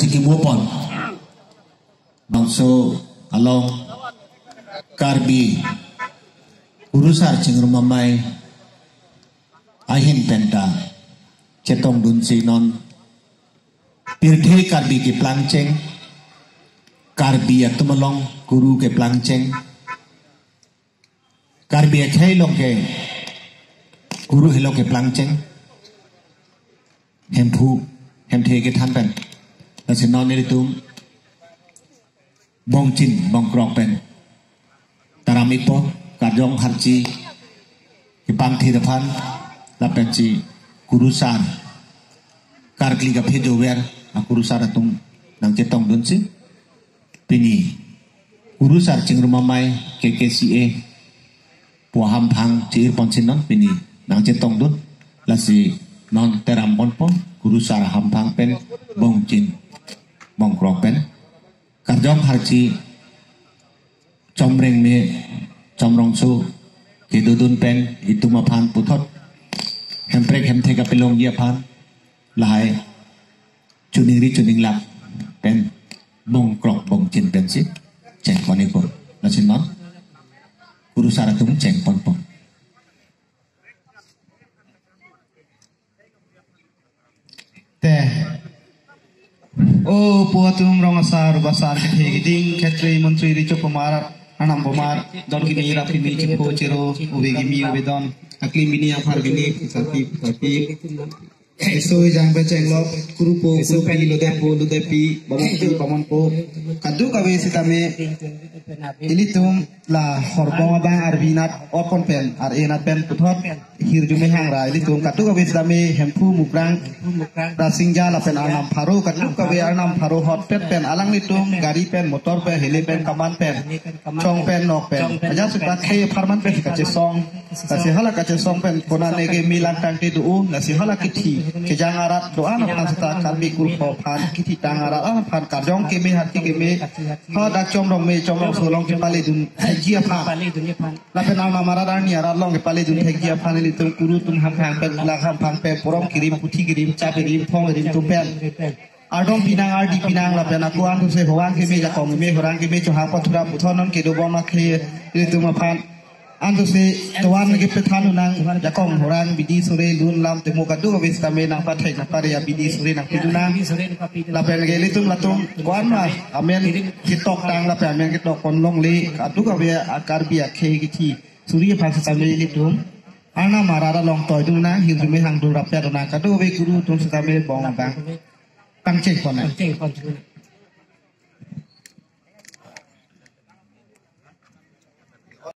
ciki mupon bangso along karbi urusar cingrumamai ahin penta cetong dunsi non pirde karbi ke planceng karbi atumalong guru ke planceng karbi khailong ke guru helo ke planceng hempu hemthe ke than pen nasi non ni tum bong chin bong krok pen taramipo kadong harji ipang thidapan lapenci kurusan kargli ka phedower akurusan atung nang cetong dunsi pini kurusar cingrumamai KKCA puaham phang cir ponchin non pini nang cetong dun lasi non teram ponpon kurusar hampang pen bong chin bong krok pen kadong harji chomreng me chomrong su kedudun pen itu mapan putot hemprek hemte kapilong dia pan lahai chuning lap pen bong krok bong chin pen si ceng ponipon nasin non guru saratum ceng ponpon teh oh puatum rongasar basar kethegiding khetri menteri richo pamar anam pamar don kini rapini chipo chiro ubegi mi ubedon akli mini afar gini sapi esoi jang beceng lop kurupo kurupi ludepi bamonpo kadu kabe sitame ini tum la horbong bang arbinat opon pen arenat pen puthot hirjume hangra ini tum kadu kabe sitame hempu mukrang rasingja la pen anam pharo kadu kabe anam pharo hot pen alang ni tum gari pen motor pen hele pen kaman pen chong pen nok pen aja suka khe farman pen kache song kasi hala kache song pen konane ge milang tangte du nasi hala kiti ke jangarat doa na pasta karbi kul phan kiti tangarat an phan karjong ke me hati ke me ha dak chom rong me chom rong solong ke pale dun thajia pha la pen alma maradan ni ara long ke pale dun thajia pha ni tum kuru tum ham phang pen la ham phang pe porom kirim puthi kirim cha kirim phong kirim tum pen adong pinang ardi pinang la pen aku an se hoang ke me ja kong me horang ke me cho ha pathura puthonon ke do bom akhe ni tum phan antu se tuan ke petanu nang jakong horang bidi sore lun lam temu kadu wis tame nang pathai na pare bidi sore nang piduna la pen geli tum latung kwan ma amen kitok tang la pen amen kitok kon long le kadu ka be akar bi akhe ki thi suri phang sa le li tum ana marara long toy dung na hin me hang du rap ya na kadu be guru tum sa me bong bang pang chek kon na